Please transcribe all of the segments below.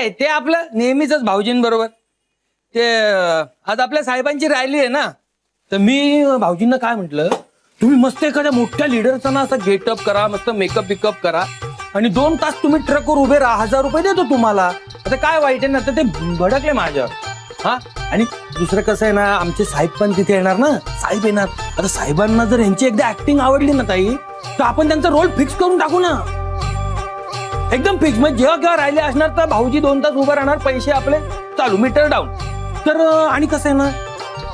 नाही ते आपलं नेहमीच भाऊजींबरोबर. ते आज आपल्या साहेबांची रॅली आहे ना, तर मी भाऊजींना काय म्हटलं, तुम्ही मस्त एखाद्या मोठ्या लिडरचा ना असं गेटअप करा, मस्त मेकअप बिकअप करा आणि 2 तास तुम्ही ट्रकवर उभे राहा, 1000 रुपये देतो तुम्हाला. आता काय वाईट आहे ना, तर ते भडकले माझ्यावर. हा, आणि दुसरं कसं आहे ना, आमचे साहेब पण तिथे येणार ना, साहेब येणार. आता साहेबांना जर यांची एकदा ऍक्टिंग आवडली ना ताई, तर आपण त्यांचा रोल फिक्स करून टाकू ना, एकदम फिक्स. म्हणजे जेव्हा केव्हा राहिले असणार तर भाऊजी 2 तास उभं राहणार, पैसे आपले चालू, मीटर डाऊन. तर आणि कसं आहे ना,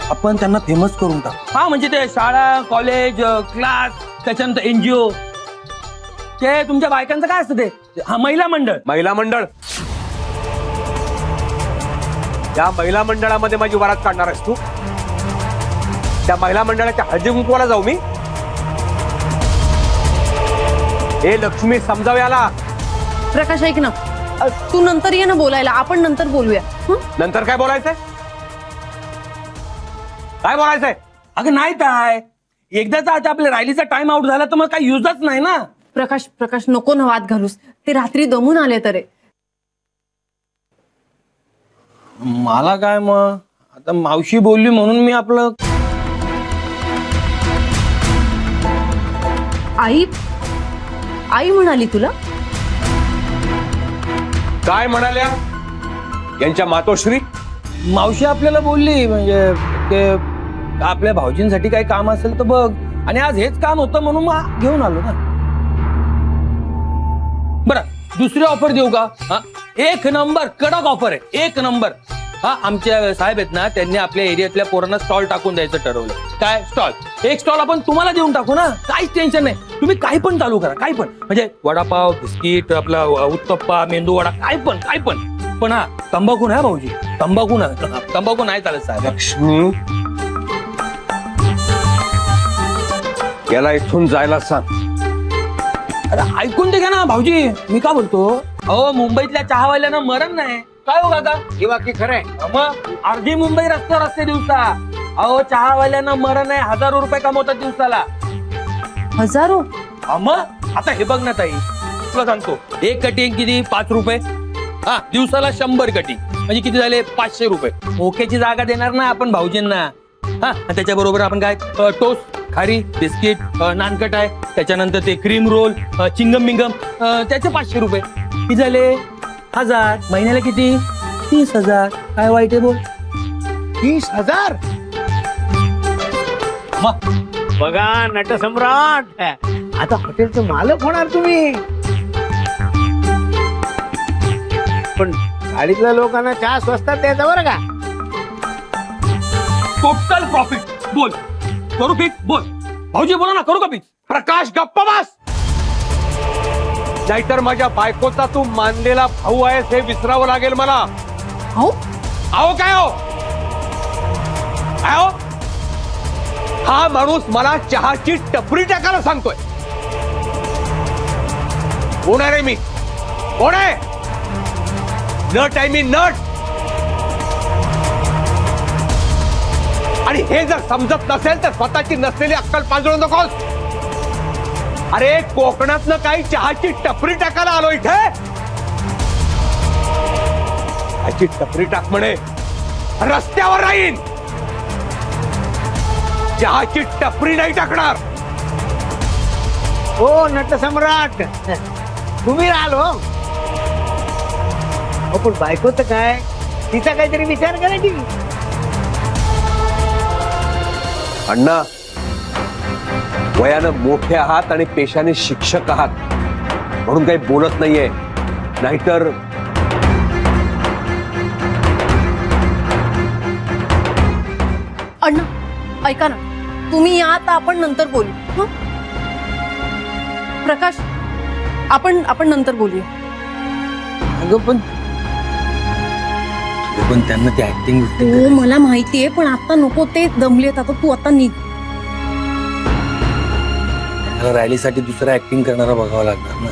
आपण त्यांना फेमस करून टाकू. हा, म्हणजे ते शाळा, कॉलेज, क्लास, त्याच्यानंतर NGO, ते तुमच्या बायकांचं काय असतं ते, हा महिला मंडळ. महिला मंडळ, त्या महिला मंडळामध्ये माझी वरात काढणार आहेस तू? त्या महिला मंडळाच्या हळदी कुंकवाला जाऊ मी? हे लक्ष्मी समजाव याला. प्रकाश ऐक ना, तू नंतर ये ना बोलायला, आपण नंतर बोलूया. नंतर काय बोलायचंय? काय बोलायचंय? अगं नाही काय, एकदाचा आता आपल्या रॅलीचा टाइम आउट झाला तर मग काही युजच नाही ना. प्रकाश नको ना वाद घालूस, ते रात्री दमून आले तरे. मला काय मग, आता मावशी बोलली म्हणून मी आपलं. आई म्हणाली तुला? काय म्हणाल्या यांच्या मातोश्री? मावशी आपल्याला बोलली, म्हणजे ते आपल्या भाऊजींसाठी काही काम असेल तर बघ, आणि आज हेच काम होतं म्हणून मग घेऊन आलो ना. बरं, दुसरी ऑफर देऊ का? हा, 1 नंबर कडक ऑफर आहे, 1 नंबर. हा, आमच्या साहेब आहेत ना, त्यांनी आपल्या एरियातल्या पोरांना स्टॉल टाकून द्यायचं ठरवलं. काय स्टॉल? 1 स्टॉल आपण तुम्हाला देऊन टाकू ना, काहीच टेन्शन नाही. तुम्ही काही पण चालू करा, काही पण, म्हणजे वडापाव, बिस्किट, आपला उत्तप्पा, मेंदू वडा, काय पण. पण हा, तंबाखू नाही भाऊजी, तंबाखू नाही चालत साहेब. लक्ष्मी, याला इथून जायला सांग. अरे ऐकून ते घ्या ना भाऊजी, मी का बोलतो, अहो मुंबईतल्या चहावाल्यांना मरण नाही. काय हो काका? हे बाकी खरंय. मग अर्धी मुंबई रस्त्यावर असते दिवसा. अहो चहावाल्यांना मरण नाही, हजारो रुपये कमवतात दिवसाला. हजारो? मग आता हे बघ ना ताई, तुला सांगतो, 1 कटिंग किती? 5 रुपये. हा, दिवसाला 100 कटिंग म्हणजे किती झाले? 500 रुपये. ओकेची जागा देणार ना आपण भाऊजींना. हा, त्याच्याबरोबर आपण काय, टोस्ट, खारी, बिस्किट, नानकट आहे, त्याच्यानंतर ते क्रीम रोल, चिंगम बिंगम, त्याचे 500 रुपये. किती झाले? 1000. महिन्याला किती? 30,000. काय वाईट आहे बोल? 30,000? मग बघा नटसम्राट, आता हॉटेलचं मालक होणार तुम्ही. पण गाडीतल्या लोकांना चहा स्वस्तात द्यायचा बरं का. Total profit. बोल, करू फिट? बोल भाऊजी, बोला ना, करू का फिट? प्रकाश गप्प बस, नाहीतर माझ्या बायकोचा तू मानलेला भाऊ आहेस हे विसरावं लागेल मला. हो? अहो काय हो? हा माणूस मला चहाची टपरी टाकायला सांगतोय. कोण आहे रे मी? कोण आहे? नट आहे मी, नट. आणि हे जर समजत नसेल तर स्वतःची नसलेली अक्कल पाजळू नकोस. अरे कोकणातनं काही चहाची टपरी टाकायला आलो इथे. चहाची टपरी टाक म्हणे, रस्त्यावर राहीन. चहाची टपरी नाही टाकणार. हो नटसम्राट, तुम्ही राहिलो. पण बायकोचं काय, तिचा काहीतरी विचार करायची. अण्णा, वयानं मोठे आहात आणि पेशाने शिक्षक आहात म्हणून काही बोलत नाहीये, नाहीतर अण्णा ऐका ना, तुम्ही या आता, आपण नंतर बोलू. हं? प्रकाश, आपण नंतर बोलूया. अगं पण त्यांना ते ऍक्टिंग हो मला माहितीये, पण आता नको, ते दमलेत. आता तू आता निघ. रॅलीसाठी दुसरा ऍक्टिंग करणारा बघावा लागणार ना.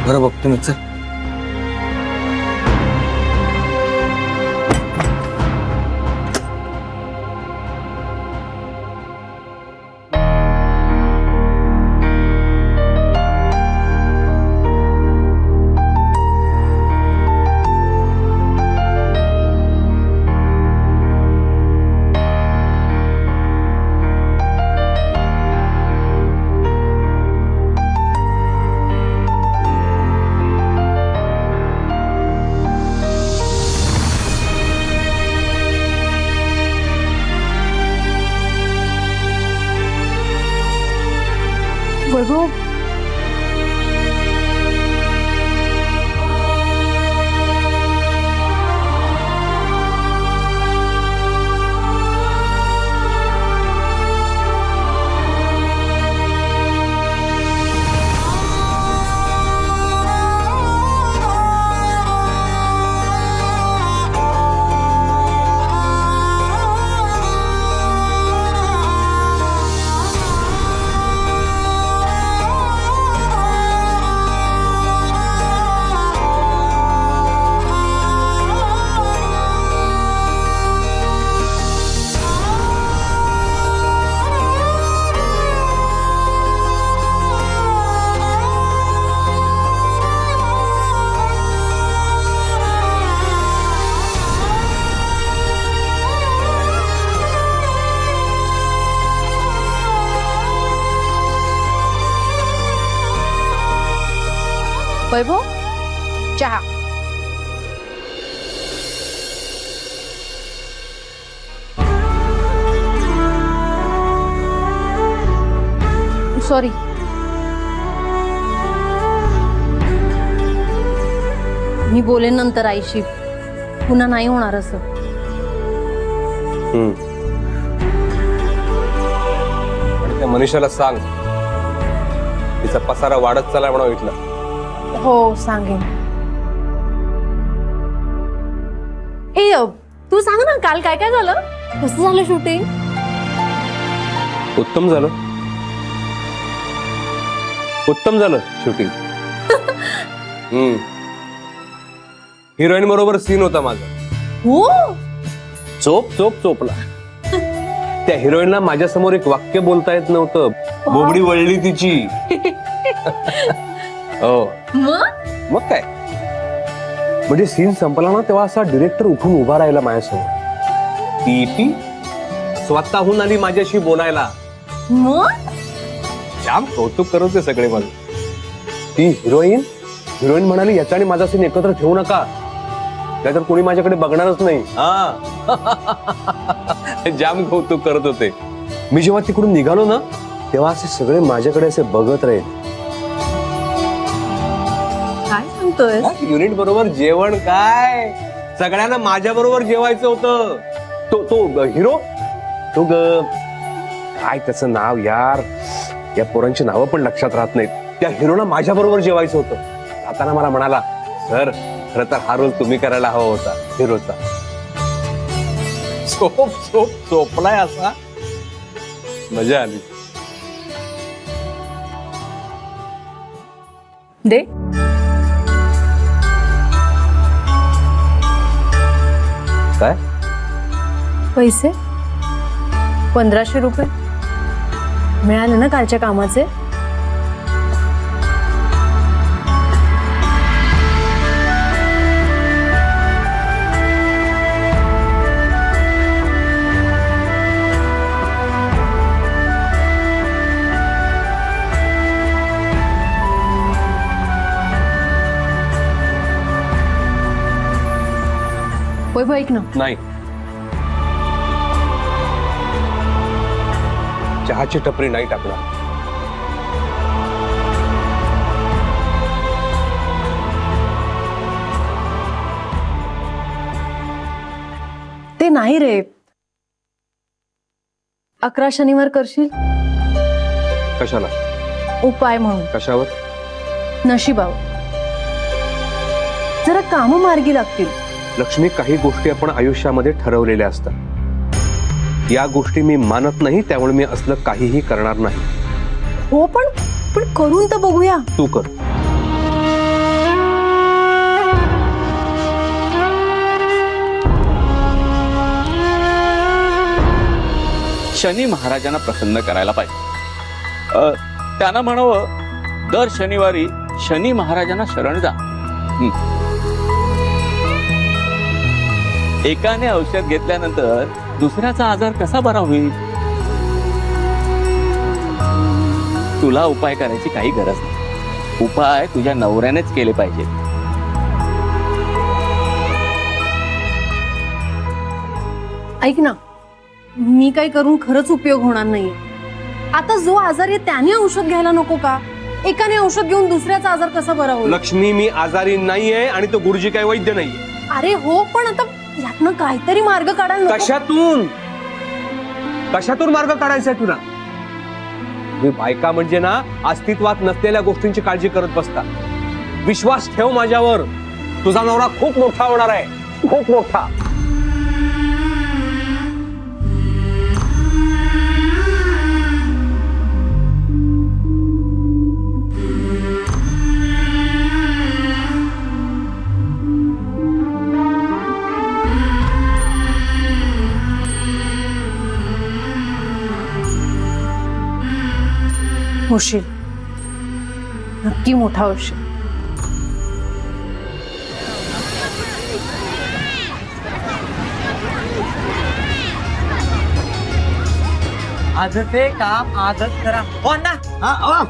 बरं बघतो मी, चल. वैभव, वैभव, चहा. सॉरी. मी बोलेन नंतर आईशी. पुन्हा नाही होणार असं. आणि त्या मनीषाला सांग, तिचा पसारा वाढत चालला म्हणून इथला. हो, सांगेन. ए, तू सांग ना, काल काय काय झालं? कसं झालं शूटिंग? उत्तम झालं, उत्तम झालं शूटिंग. हिरोईन बरोबर सीन होता माझा. हो, चोपला. त्या हिरोईनला माझ्या समोर एक वाक्य बोलता येत नव्हतं. बोबडी वळली तिची. हो, मग काय, म्हणजे सीन संपला ना तेव्हा असा डिरेक्टर उठून उभा राहिला माझ्यासमोर. ती स्वतःहून आली माझ्याशी बोलायला. मग जाम कौतुक करत होते सगळे मला. ती हिरोईन म्हणाली, याचा आणि माझा सीन एकत्र ठेवू नका, नाहीतर कोणी माझ्याकडे बघणारच नाही. जाम कौतुक करत होते. मी जेव्हा तिकडून निघालो ना तेव्हा असे सगळे माझ्याकडे असे बघत राहील. काय सांगतोय? युनिट बरोबर जेवण काय, सगळ्यांना माझ्या बरोबर जेवायचं होतं. तो हिरो, तो काय त्याचं नाव यार, या पोरांची नावं पण लक्षात राहत नाहीत. त्या हिरोला माझ्या बरोबर जेवायचं होतं. जाताना मला म्हणाला, सर खरं तर हा रोल तुम्ही करायला हवा होता हिरोचा. चोपलाय असा. मजा आली. दे. काय पैसे? 1500 रुपये मिळाले ना कालच्या कामाचे? वैभव, ऐक ना. नाही, चहाची टपरी नाही टाकणार. ते नाही रे. 11 शनिवार करशील? कशाला? उपाय म्हणून. कशावर? नशिबावर. जरा काम मार्गी लागतील. लक्ष्मी, काही गोष्टी आपण आयुष्यामध्ये ठरवलेल्या असतात. या गोष्टी मी मानत नाही, त्यामुळे मी असलं काहीही करणार नाही. हो, पण करून तर बघूया. तू कर. शनी महाराजांना प्रसन्न करायला पाहिजे. त्यांना म्हणावं, दर शनिवारी शनी महाराजांना शरण जा. एकाने औषध घेतल्यानंतर दुसऱ्याचा आजार कसा बरा होईल? तुला उपाय करायची काही गरज नाही. उपाय तुझ्या नवऱ्यानेच केले पाहिजे. ऐक ना, मी काही करून खरंच उपयोग होणार नाही. आता जो आजारी आहे त्याने औषध घ्यायला नको का? एकाने औषध घेऊन दुसऱ्याचा आजार कसा बरा होईल? लक्ष्मी, मी आजारी नाहीये आणि तो गुरुजी काही वैद्य नाहीये. अरे हो, पण आता यातनं काहीतरी मार्ग काढायला नको? कशातून मार्ग काढायचा तुला? मी बायका म्हणजे ना अस्तित्वात नसलेल्या गोष्टींची काळजी करत बसता. विश्वास ठेव माझ्यावर, तुझा नवरा खूप मोठा होणार आहे, खूप मोठा. होशील, नक्की मोठा होशील. आजच ते काम आजच करा. हो ना? हा, हो.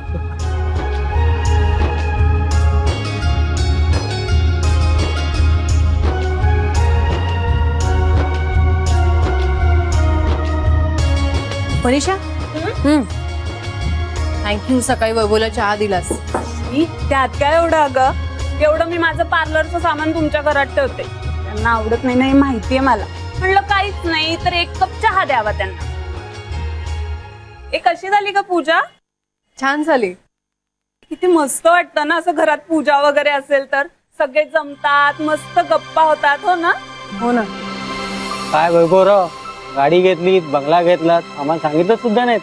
मनीषा, थँक्यू, सकाळी वैभवला चहा दिलास. त्यात काय एवढं अगं, एवढं मी माझं पार्लरचं सामान तुमच्या घरात ठेवते. त्यांना आवडत नाही नाही माहितीये मला. म्हणलं काहीच नाही तर एक कप चहा द्यावा त्यांना. कशी झाली का पूजा? छान झाली. किती मस्त वाटतं ना असं घरात पूजा वगैरे असेल तर. सगळे जमतात, मस्त गप्पा होतात. हो ना? हो ना. काय वैभवराव, गाडी घेतली, बंगला घेतलात, आम्हाला सांगितलं सुद्धा नाहीत.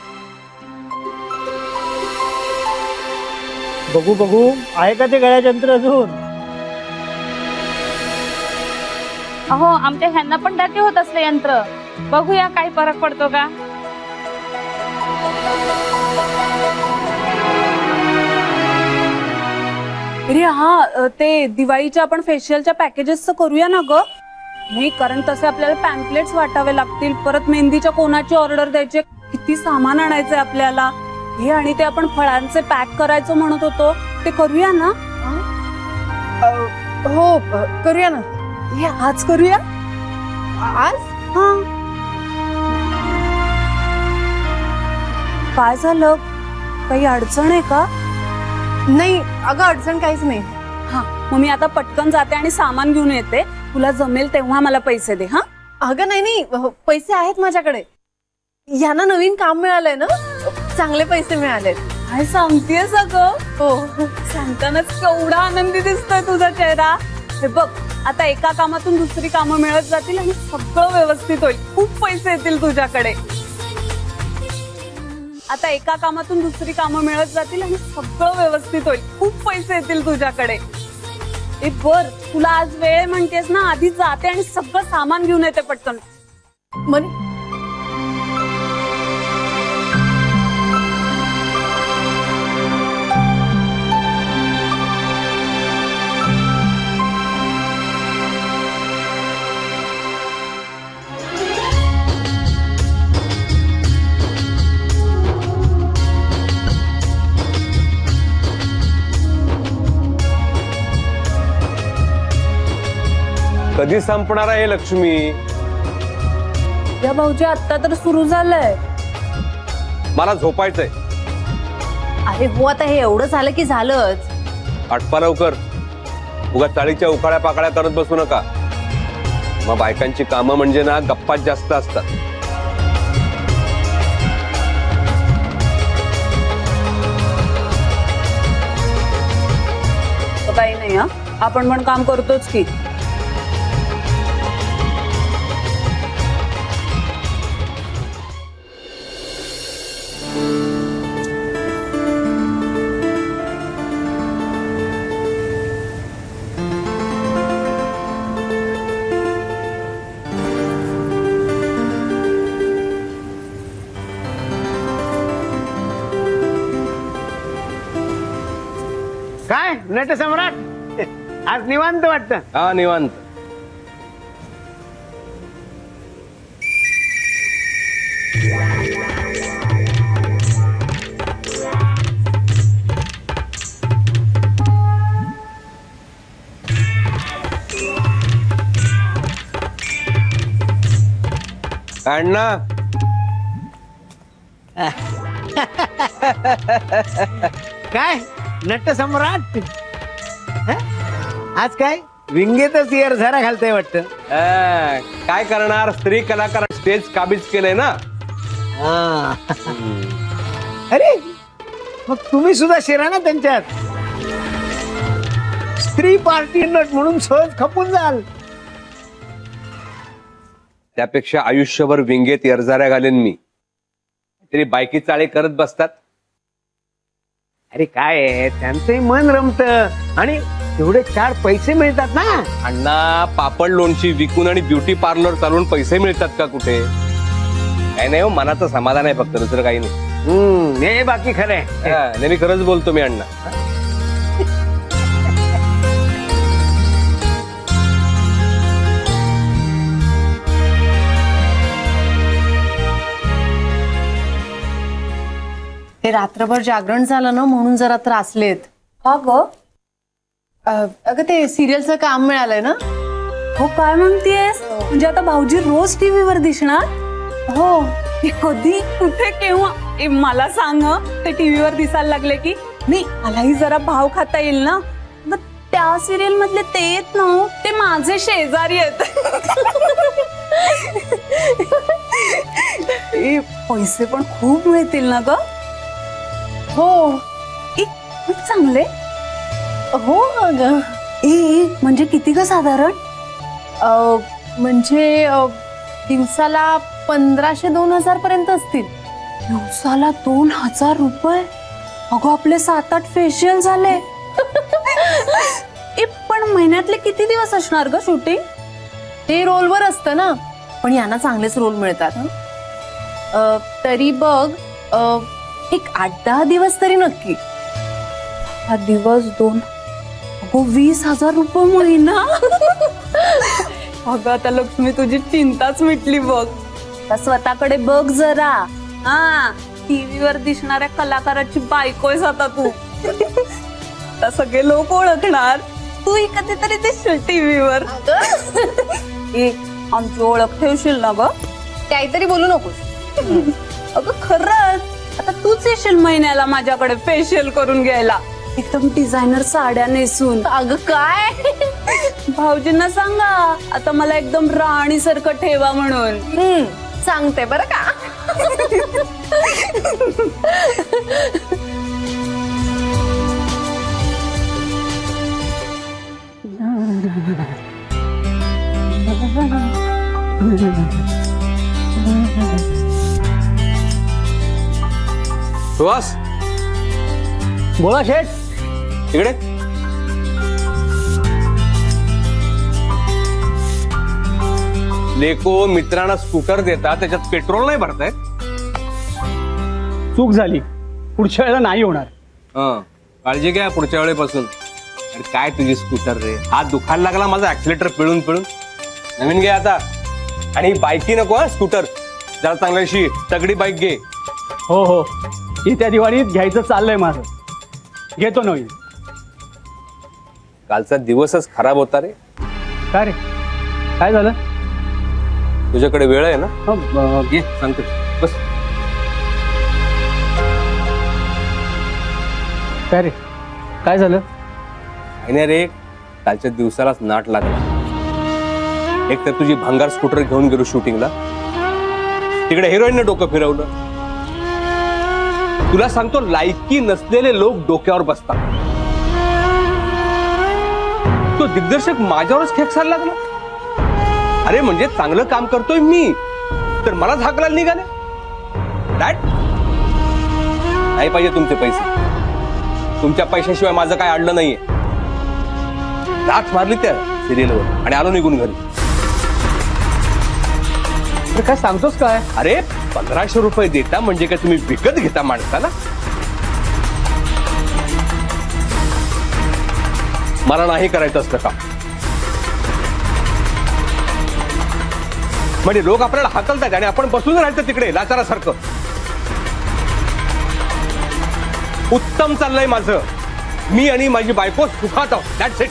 बघू बघू, आहे का ते गळ्यात यंत्र अजून? अहो, आमच्या ह्यांना पण टाके होत असले यंत्र. बघूया काही फरक पडतो का. अरे हा, ते दिवाळीच्या आपण फेशियलच्या पॅकेजेसचं करूया ना ग. नाही, कारण तसे आपल्याला पॅम्पलेट्स वाटावे लागतील. परत मेहंदीच्या कोणाची ऑर्डर द्यायची, किती सामान आणायचंय आपल्याला. हे आणि ते आपण फळांचे पॅक करायचं म्हणत होतो, ते करूया ना? हो, करूया ना. हे आज करूया. आज? हा. काय झालं? काही अडचण आहे का? नाही अगं, अडचण काहीच नाही. हा, मग मी आता पटकन जाते आणि सामान घेऊन येते. तुला जमेल तेव्हा मला पैसे दे. हा. अगं नाही नाही, पैसे आहेत माझ्याकडे. यांना नवीन काम मिळालंय ना, चांगले पैसे मिळालेत. काय सांगतेस अगं? हो. सांगतानाच केवढा आनंदी दिसतोय तुझा चेहरा. हे बघ, आता एका कामातून दुसरी कामं मिळत जातील आणि सगळं व्यवस्थित होईल. खूप पैसे येतील तुझ्याकडे. आता एका कामातून दुसरी कामं मिळत जातील आणि सगळं व्यवस्थित होईल. खूप पैसे येतील तुझ्याकडे. बर, तुला आज वेळ म्हणतेस ना, आधी जाते आणि सगळं सामान घेऊन येते पटकन. मनी, कधी संपणार आहे लक्ष्मी? या भाऊजी, आता तर सुरू झालंय. मला झोपायचंय. अरे हो, आता हे एवढं झालं की झालंच. आटपा लवकर. उगा चाळीच्या उकाळ्या पाकळ्या करत बसू नका. मग बायकांची कामं म्हणजे ना गप्पाच जास्त असतात. काही नाही, हा, आपण पण काम करतोच की. काय नटसम्राट, आज निवांत वाटतं. हा, निवांत. अण्णा, काय नटसम्राट हं? आज काय विंगेतच झरा घालतंय वाटतं. काय करणार, स्त्री कलाकार स्टेज काबीज केलंय ना. हा. अरे मग तुम्ही सुद्धा शिरा ना त्यांच्यात. स्त्री पार्टी नट म्हणून सहज खपून जाल. त्यापेक्षा आयुष्यभर विंगेत यरझाऱ्या घालेन मी. तरी बायकी चाळे करत बसतात. अरे काय आहे, त्यांचंही मन रमत आणि तेवढे 4 पैसे मिळतात ना. अण्णा, पापड लोणची विकून आणि ब्युटी पार्लर चालवून पैसे मिळतात का कुठे? काही नाही हो, मनाचं समाधान आहे फक्त, दुसरं काही नाही. हे बाकी खरंय. नाही, मी खरंच बोलतो मी अण्णा. ते रात्रभर जागरण झालं ना म्हणून जरा त्रासलेत. का ग? अगं ते सिरियलचं काम मिळालंय ना. हो काय म्हणतेस? म्हणजे आता भाऊजी रोज टीव्हीवर दिसणार? हो. हे कधी कुठे केव्हा मला सांग हं. ते टीव्हीवर दिसायला लागले की नाही मलाही जरा भाव खाता येईल ना. मग त्या सिरियल मधले ते येत ना हो, ते माझे शेजारी आहेत. ए, पैसे पण खूप मिळतील ना ग. हो खूप चांगले. हो अगं. म्हणजे किती ग साधारण? म्हणजे दिवसाला 1500-2000 पर्यंत असतील. दिवसाला 2000 रुपये? अगं आपले 7-8 फेशियल झाले. पण महिन्यातले किती दिवस असणार ग शूटिंग? ते रोलवर असतं ना, पण यांना चांगलेच रोल मिळतात. तरी बघ एक 8-10 दिवस तरी नक्की. हा दिवस 2 अगो 20,000 रुपये महिना. अगं आता लक्ष्मी तुझी चिंताच मिटली बघ. आता स्वतःकडे बघ जरा. हा टीव्हीवर दिसणाऱ्या कलाकाराची बायकोय आता तू. आता सगळे लोक ओळखणार. तू कधीतरी दिसशील टीव्हीवर. आमची ओळख ठेवशील ना ग. काहीतरी बोलू नकोस. अगं खरंच आता तूच येशील महिन्याला माझ्याकडे फेशियल करून घ्यायला, एकदम डिझायनर साड्या नेसून. अगं काय? भाऊजींना सांगा आता मला एकदम राणी सारखं ठेवा म्हणून. सांगते बरं का. सुहास, बोला शेठ. इकडे. लेको मित्रांना स्कूटर देतात, त्याच्यात पेट्रोल नाही भरतायत. चूक झाली, पुढच्या वेळेला नाही होणार. काळजी घ्या पुढच्या वेळेपासून. अरे काय तुझी स्कूटर रे, हात दुखायला लागला माझा ऍक्सिलेटर पिळून पिळून. नवीन घे आता. आणि बाईकी नको हा, स्कूटर जरा चांगल्याशी तगडी बाईक घे. हो हो, येत्या दिवाळीत घ्यायचं चाललंय माझं. घेतो नवीन. कालचा दिवसच खराब होता रे. काय रे, काय झालं? तुझ्याकडे वेळ आहे ना? घे. ये सांगतो, बस. काय रे, काय झालं? काही नाही रे, कालच्या दिवसालाच नाट लागला. एक तर तुझी भंगार स्कूटर घेऊन गेलो शूटिंगला, तिकडे हिरोईनने डोकं फिरवलं. तुला सांगतो, लायकी नसलेले लोक डोक्यावर बसतात. तो दिग्दर्शक माझ्यावरच खेकसायला लागला. अरे म्हणजे चांगलं काम करतोय मी, तर मलाच हाकलायला निघाले. डॅड, नाही पाहिजे तुमचे पैसे. तुमच्या पैशाशिवाय माझं काय अडलं नाहीये. लाच मारली त्या सिरियलवर आणि आलो निघून घरी. काय सांगतोस काय? अरे 1500 रुपये देता म्हणजे काय तुम्ही विकत घेता माणसाला? मला नाही करायचं असतं का? म्हणजे लोक आपल्याला हाकलतात आणि आपण बसून राहायचं तिकडे लाचारासारखं. उत्तम चाललंय माझं. मी आणि माझी बायको सुखात आहोत. That's it.